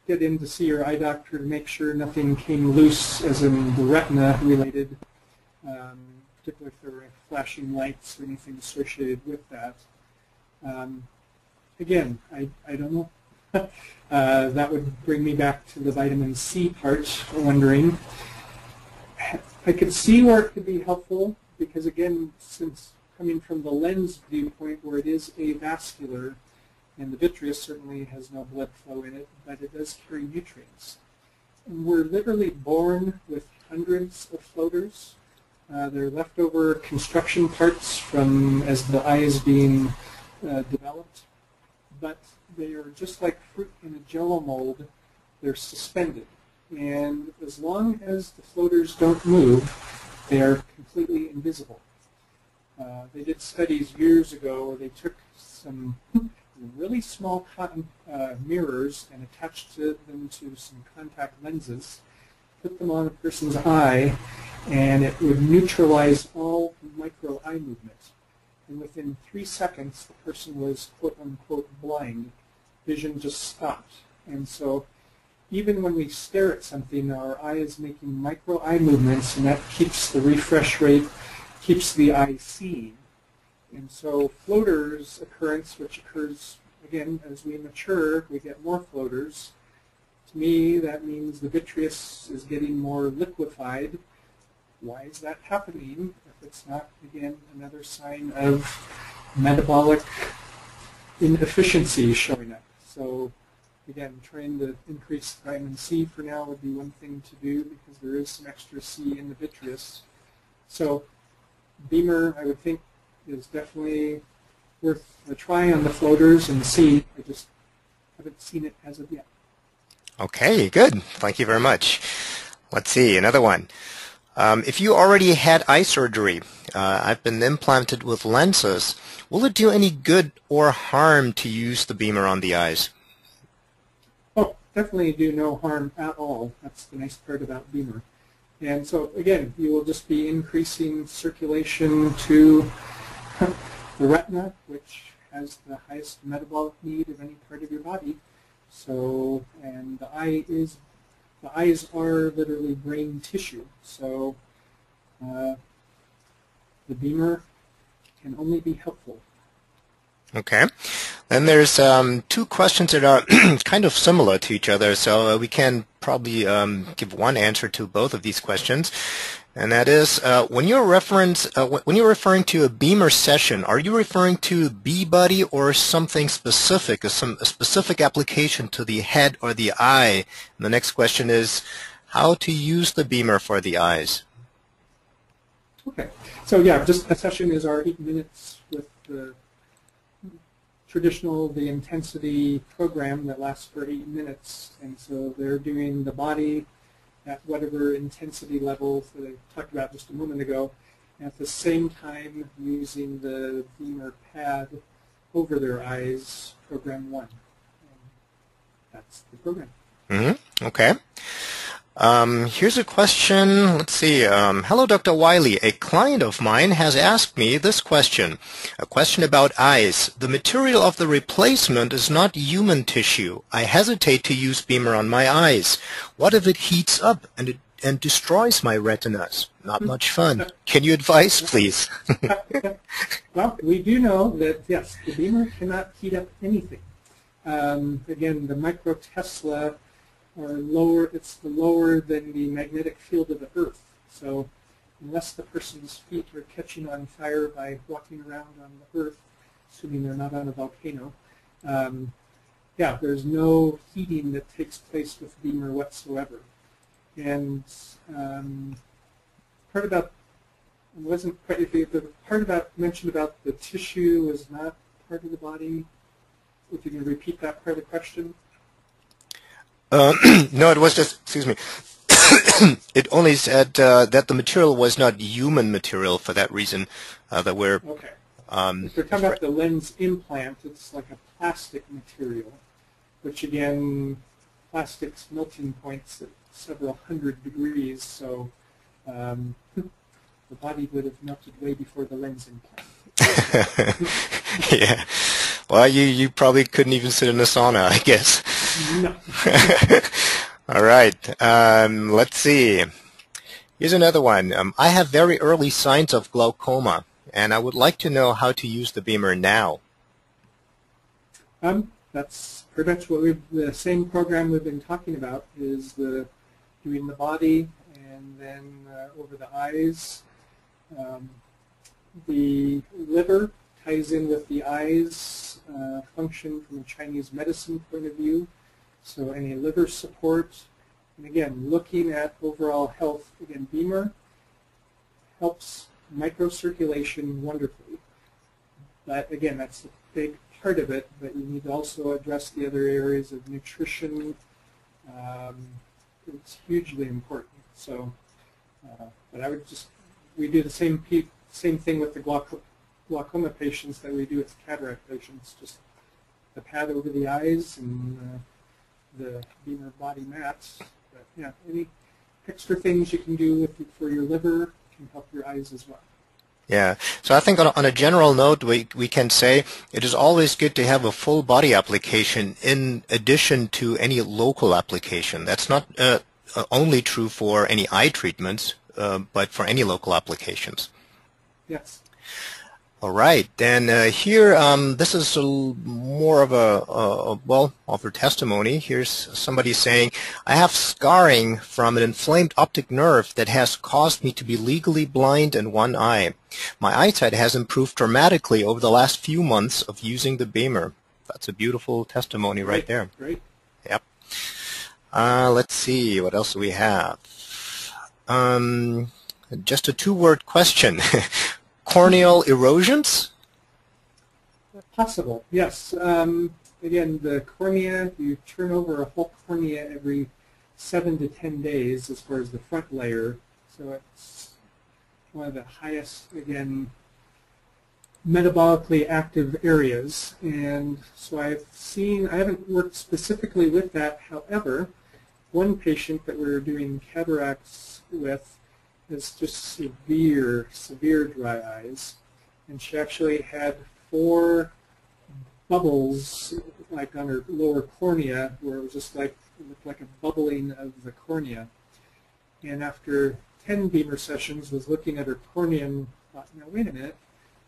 get in to see your eye doctor to make sure nothing came loose, as in the retina related, particularly if there were flashing lights or anything associated with that. Again, I don't know. That would bring me back to the vitamin C part, wondering. I could see where it could be helpful, because again, since coming from the lens viewpoint where it is avascular, and the vitreous certainly has no blood flow in it, but it does carry nutrients. And we're literally born with hundreds of floaters. They're leftover construction parts from as the eye is being developed, but they are just like fruit in a jello mold. They're suspended, and as long as the floaters don't move, they are completely invisible. They did studies years ago where they took some really small cotton mirrors and attached them to some contact lenses, put them on a person's eye, and it would neutralize all micro eye movement. And within 3 seconds, the person was quote-unquote blind. Vision just stopped. And so even when we stare at something, our eye is making micro eye movements, and that keeps the refresh rate, keeps the eye seeing. And so floaters occurrence, which occurs, again, as we mature, we get more floaters. To me, that means the vitreous is getting more liquefied. Why is that happening if it's not, again, another sign of metabolic inefficiency showing up? So, again, trying to increase vitamin C for now would be one thing to do, because there is some extra C in the vitreous. So, Bemer, I would think, is definitely worth a try on the floaters and see. I just haven't seen it as of yet. Okay, good. Thank you very much. Let's see, another one. If you already had eye surgery, I've been implanted with lenses, will it do any good or harm to use the Bemer on the eyes? Oh, definitely do no harm at all. That's the nice part about Bemer. And so, again, you will just be increasing circulation to the retina, which has the highest metabolic need of any part of your body. So, and the eyes are literally brain tissue. So, the Bemer can only be helpful. Okay. Then there's 2 questions that are kind of similar to each other, so we can probably give one answer to both of these questions. And that is, when you're referring to a Bemer session, are you referring to B-Buddy or something specific, a specific application to the head or the eye? And the next question is, how to use the Bemer for the eyes? Okay. So yeah, just a session is our 8 minutes with the the intensity program that lasts for 8 minutes. And so they're doing the body at whatever intensity levels that I talked about just a moment ago, and at the same time using the Bemer pad over their eyes, program 1. And that's the program. Okay. Here's a question. Let's see. Hello, Dr. Wylie. A client of mine has asked me this question. A question about eyes. The material of the replacement is not human tissue. I hesitate to use Bemer on my eyes. What if it heats up and destroys my retinas? Not much fun. Can you advise, please? Well, we do know that, yes, the Bemer cannot heat up anything. Again, the microtesla are lower, it's lower than the magnetic field of the Earth. So unless the person's feet are catching on fire by walking around on the Earth, assuming they're not on a volcano, yeah, there's no heating that takes place with Bemer whatsoever. And part about wasn't quite, the part about mentioned about the tissue is not part of the body. If you can repeat that part of the question. No, it was just, excuse me, it only said that the material was not human material for that reason, that we're... Okay. If we're talking about the lens implant, it's like a plastic material, which again, plastic's melting point's at several hundred degrees, so the body would have melted way before the lens implant. Yeah. Well, you probably couldn't even sit in a sauna, I guess. No. All right. Let's see. Here's another one. I have very early signs of glaucoma, and I would like to know how to use the Bemer now. That's pretty much what the same program we've been talking about is doing the body and then over the eyes. The liver ties in with the eyes function from a Chinese medicine point of view. So any liver support, and again, looking at overall health, again, Bemer helps microcirculation wonderfully. But again, that's a big part of it, but you need to also address the other areas of nutrition. It's hugely important. So, but I would we do the same thing with the glaucoma patients that we do with cataract patients. Just the pad over the eyes and the Bemer body mats. But yeah, any extra things you can do for your liver can help your eyes as well. Yeah, so I think on a general note, we can say it is always good to have a full body application in addition to any local application. That's not only true for any eye treatments, but for any local applications. Yes. All right, then here, this is more of a testimony. Here's somebody saying, I have scarring from an inflamed optic nerve that has caused me to be legally blind in one eye. My eyesight has improved dramatically over the last few months of using the Bemer. That's a beautiful testimony right there. Great. Yep. Let's see, what else do we have? Just a two-word question. Corneal erosions? Possible, yes. Again, the cornea, you turn over a whole cornea every 7 to 10 days as far as the front layer. So it's one of the highest, again, metabolically active areas. And so I haven't worked specifically with that. However, one patient that we were doing cataracts with is just severe dry eyes, and she actually had 4 bubbles like on her lower cornea where it was just like, it looked like a bubbling of the cornea. And after 10 Bemer sessions was looking at her cornea and thought, now wait a minute,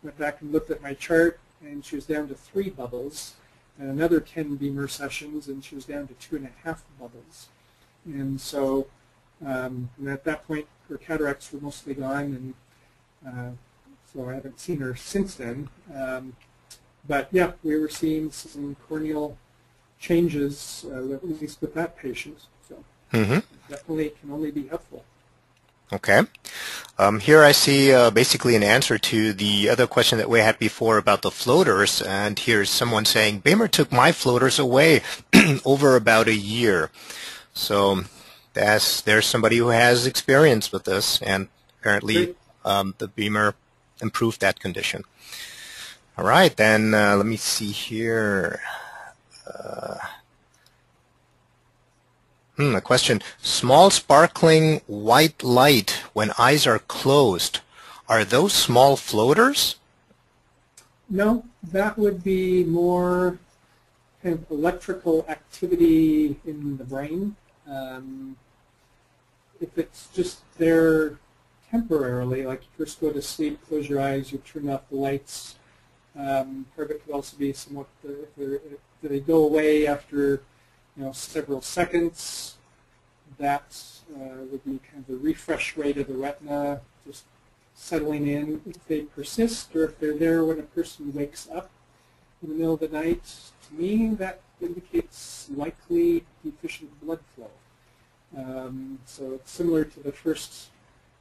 went back and looked at my chart and she was down to 3 bubbles, and another 10 Bemer sessions and she was down to 2.5 bubbles. And so and at that point, her cataracts were mostly gone, and so I haven't seen her since then. But yeah, we were seeing some corneal changes, at least with that patient. So definitely can only be helpful. Okay. Here I see basically an answer to the other question that we had before about the floaters, and here's someone saying, Bemer took my floaters away over about a year. So there's somebody who has experience with this, and apparently the Bemer improved that condition. All right, then let me see here. A question. Small sparkling white light when eyes are closed. Are those small floaters? No, that would be more kind of electrical activity in the brain. If it's just there temporarily, like you first go to sleep, close your eyes, you turn off the lights. Part of it could also be somewhat, if they go away after several seconds. That would be kind of the refresh rate of the retina, just settling in. If they persist, or if they're there when a person wakes up in the middle of the night, to me that indicates likely deficient blood flow. So it's similar to the first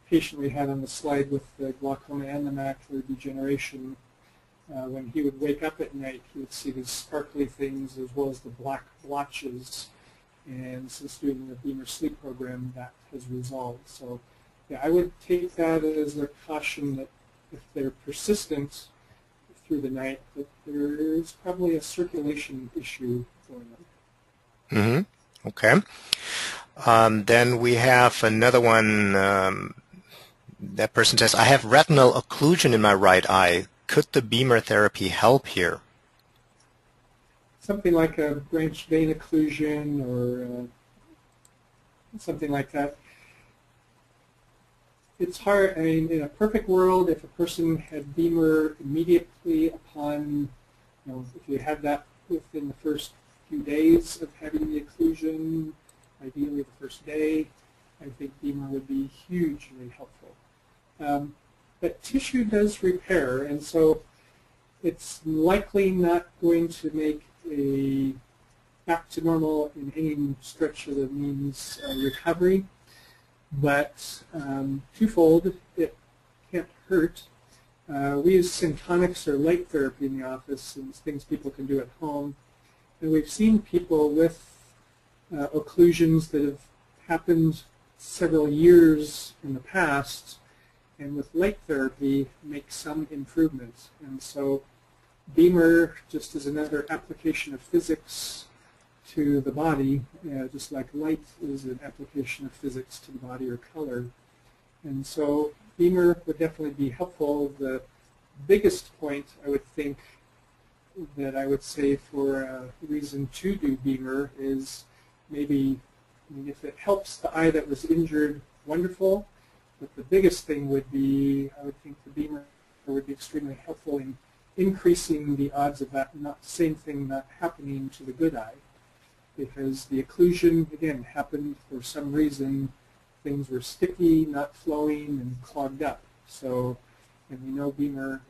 patient we had on the slide with the glaucoma and the macular degeneration. When he would wake up at night, he would see these sparkly things as well as the black blotches. And since doing the Bemer sleep program, that has resolved. So yeah, I would take that as a caution that if they're persistent through the night, that there is probably a circulation issue going on. Mm-hmm. Okay. Then we have another one. That person says, I have retinal occlusion in my right eye. Could the Bemer therapy help here? Something like a branch vein occlusion or something like that. It's hard. I mean, in a perfect world, if a person had Bemer immediately upon, if you had that within the first few days of having the occlusion, ideally the first day, I think Bemer would be hugely helpful. But tissue does repair, and so it's likely not going to make a back to normal in any stretch of the means recovery, but twofold, it can't hurt. We use syntonics or light therapy in the office, and things people can do at home. And we've seen people with occlusions that have happened several years in the past, and with light therapy make some improvements. And so Bemer just is another application of physics to the body, just like light is an application of physics to the body or color. And so Bemer would definitely be helpful. The biggest point I would think that I would say for a reason to do Bemer is maybe, if it helps the eye that was injured, wonderful. But the biggest thing would be, I would think the Bemer would be extremely helpful in increasing the odds of that same thing not happening to the good eye. Because the occlusion, again, happened for some reason. Things were sticky, not flowing, and clogged up. So, and we know Bemer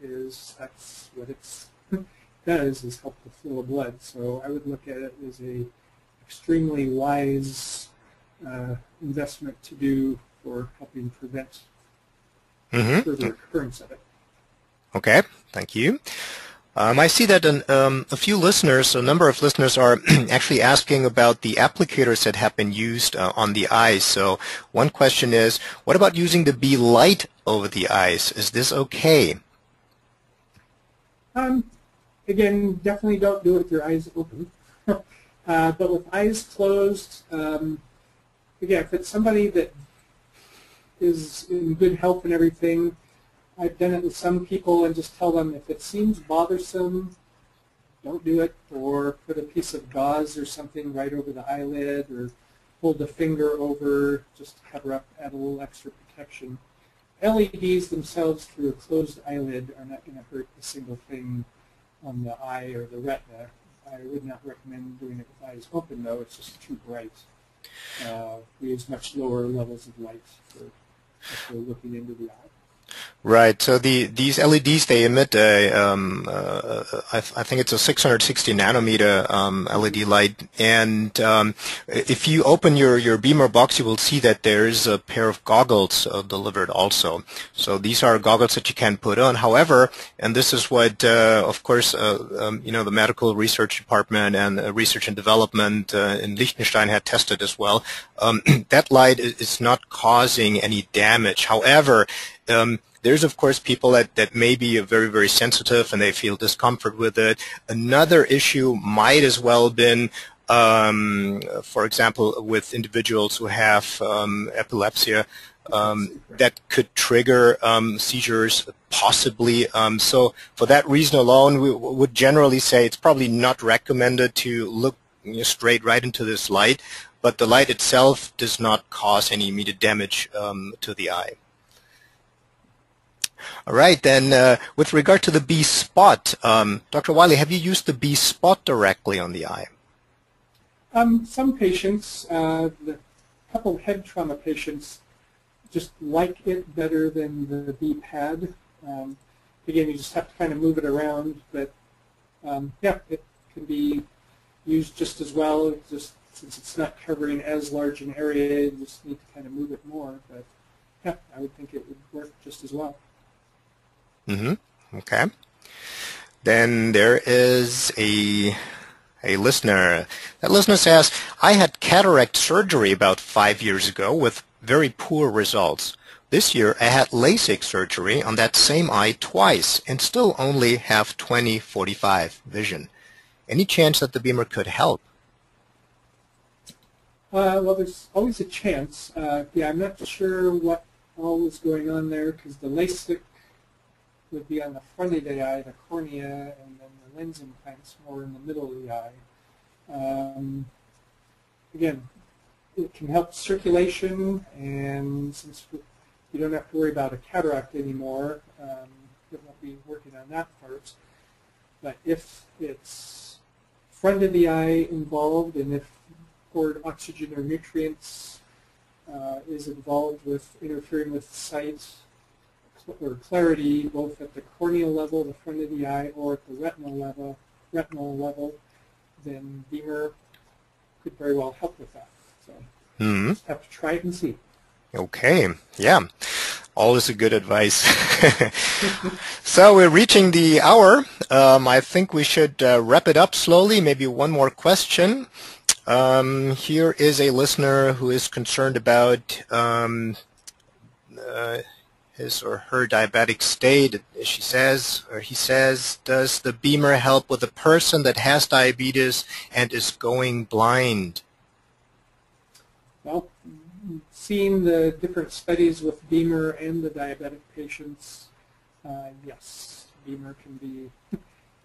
that's what it does, is help the flow of blood. So I would look at it as a extremely wise investment to do for helping prevent further occurrence of it. Okay, thank you. I see that a few listeners, a number of listeners are actually asking about the applicators that have been used on the eyes. So one question is, what about using the bee light over the eyes? Is this okay? Again, definitely don't do it with your eyes open. But with eyes closed, again, if it's somebody that is in good health and everything, I've done it with some people and just tell them if it seems bothersome, don't do it, or put a piece of gauze or something right over the eyelid, or hold a finger over just to cover up, add a little extra protection. LEDs themselves through a closed eyelid are not going to hurt a single thing on the eye or the retina. I would not recommend doing it with eyes open, though. It's just too bright. We use much lower levels of light if we're looking into the eye. Right. So these LEDs, they emit I think it's a 660 nanometer LED light, and if you open your Bemer box, you will see that there is a pair of goggles delivered also. So these are goggles that you can put on. However, and this is what, of course, the medical research department and research and development in Liechtenstein had tested as well. That light is not causing any damage. However, there's, of course, people that may be very, very sensitive and they feel discomfort with it. Another issue might as well been for example, with individuals who have epilepsy, that could trigger seizures possibly. So for that reason alone, we would generally say it's probably not recommended to look straight right into this light, but the light itself does not cause any immediate damage to the eye. All right, then with regard to the B spot, Dr. Wylie, have you used the B spot directly on the eye? Some patients, the couple of head trauma patients, just like it better than the B pad. Again, you just have to kind of move it around, but yeah, it can be used just as well. Just since it's not covering as large an area, you just need to kind of move it more. But yeah, I would think it would work just as well. Okay. Then there is a listener. That listener says, I had cataract surgery about 5 years ago with very poor results. This year I had LASIK surgery on that same eye twice and still only have 20/45 vision. Any chance that the Bemer could help? Well, there's always a chance. Yeah, I'm not sure what all is going on there because the LASIK would be on the front of the eye, the cornea, and then the lens implants more in the middle of the eye. Again, it can help circulation, and since you don't have to worry about a cataract anymore, it won't be working on that part. But if it's front of the eye involved, and if poured oxygen or nutrients is involved with interfering with sight or clarity, both at the corneal level, the front of the eye, or at the retinal level, then Bemer could very well help with that. So just have to try it and see. Okay, yeah, always a good advice. So we're reaching the hour. I think we should wrap it up slowly. Maybe one more question. Here is a listener who is concerned about his or her diabetic state. She says, or he says, does the Bemer help with a person that has diabetes and is going blind? Well, seeing the different studies with Bemer and the diabetic patients, yes, Bemer can be,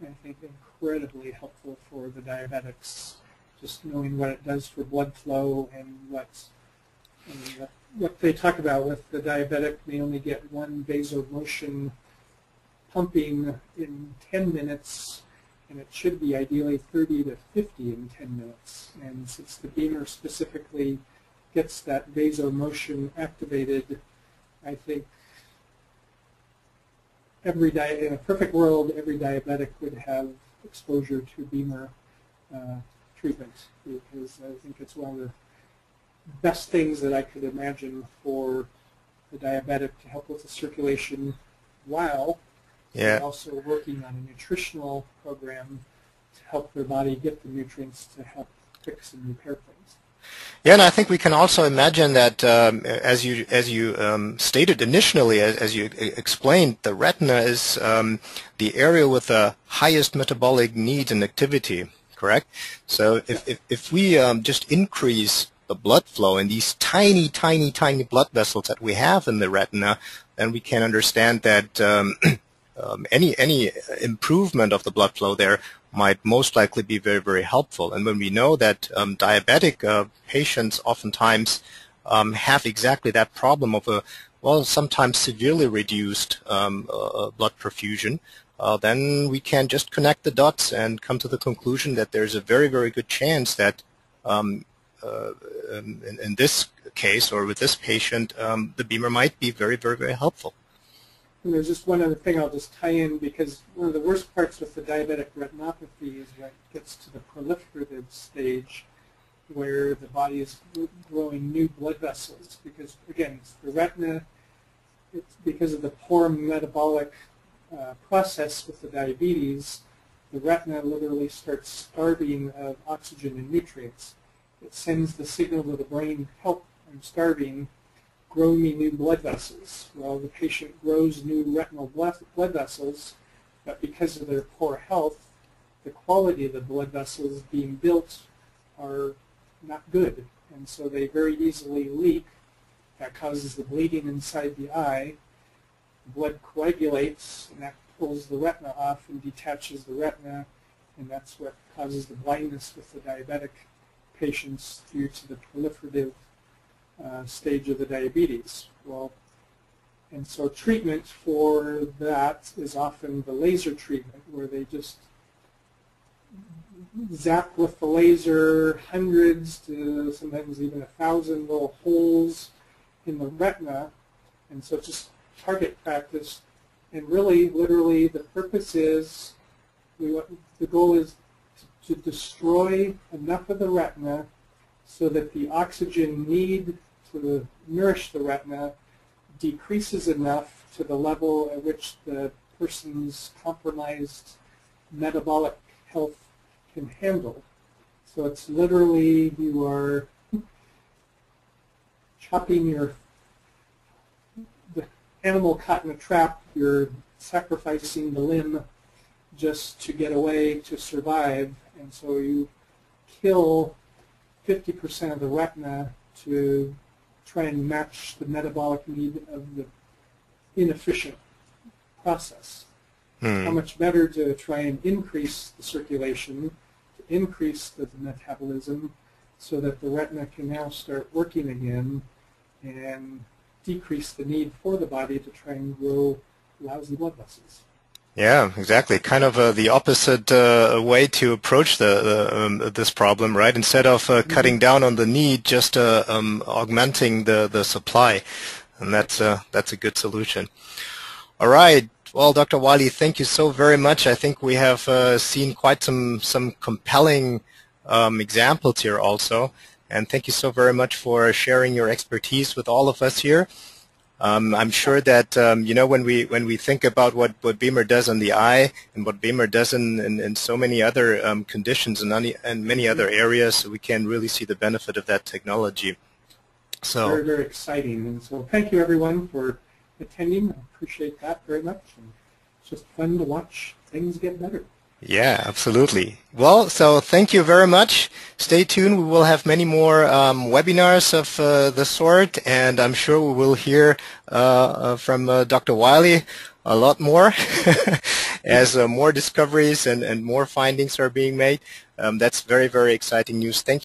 I think, incredibly helpful for the diabetics. Just knowing what it does for blood flow and what they talk about with the diabetic, they only get one vasomotion pumping in 10 minutes, and it should be ideally 30 to 50 in 10 minutes. And since the Bemer specifically gets that vasomotion activated, I think in a perfect world, every diabetic would have exposure to Bemer treatment, because I think it's one of the best things that I could imagine for the diabetic to help with the circulation while also working on a nutritional program to help their body get the nutrients to help fix and repair things. Yeah, and I think we can also imagine that, as you stated initially, as you explained, the retina is the area with the highest metabolic need and activity, correct? So if we just increase the blood flow in these tiny blood vessels that we have in the retina, then we can understand that any improvement of the blood flow there might most likely be very, very helpful. And when we know that diabetic patients oftentimes have exactly that problem of sometimes severely reduced blood perfusion, then we can just connect the dots and come to the conclusion that there's a very, very good chance that in this case or with this patient, the Bemer might be very, very, very helpful. And there's just one other thing I'll just tie in, because one of the worst parts with the diabetic retinopathy is when it gets to the proliferative stage where the body is growing new blood vessels. Because, again, the retina, it's because of the poor metabolic process with the diabetes, the retina literally starts starving of oxygen and nutrients. It sends the signal to the brain, help, I'm starving, grow me new blood vessels. Well, the patient grows new retinal blood vessels, but because of their poor health, the quality of the blood vessels being built are not good, and so they very easily leak. That causes the bleeding inside the eye. The blood coagulates, and that pulls the retina off and detaches the retina, and that's what causes the blindness with the diabetic patients due to the proliferative stage of the diabetes. Well, and so treatment for that is often the laser treatment, where they just zap with the laser hundreds to sometimes even 1,000 little holes in the retina, and so it's just target practice. And really, literally, the purpose is, the goal is to destroy enough of the retina so that the oxygen need to nourish the retina decreases enough to the level at which the person's compromised metabolic health can handle. So it's literally, you are chopping the animal caught in a trap, you're sacrificing the limb just to get away, to survive, and so you kill 50% of the retina to try and match the metabolic need of the inefficient process. How much better to try and increase the circulation, to increase the metabolism, so that the retina can now start working again and decrease the need for the body to try and grow lousy blood vessels. Yeah, exactly. Kind of the opposite way to approach this problem, right? Instead of cutting down on the need, just augmenting the supply, and that's a good solution. All right. Well, Dr. Wylie, thank you so very much. I think we have seen quite some compelling examples here also, and thank you so very much for sharing your expertise with all of us here. I'm sure that when we think about what Bemer does on the eye and what Bemer does in so many other conditions and many other areas, we can really see the benefit of that technology. So very, very exciting. And so thank you everyone for attending. I appreciate that very much. And it's just fun to watch things get better. Yeah, absolutely. Well, so thank you very much. Stay tuned. We will have many more webinars of the sort, and I'm sure we will hear from Dr. Wylie a lot more as more discoveries and more findings are being made. That's very, very exciting news. Thank you.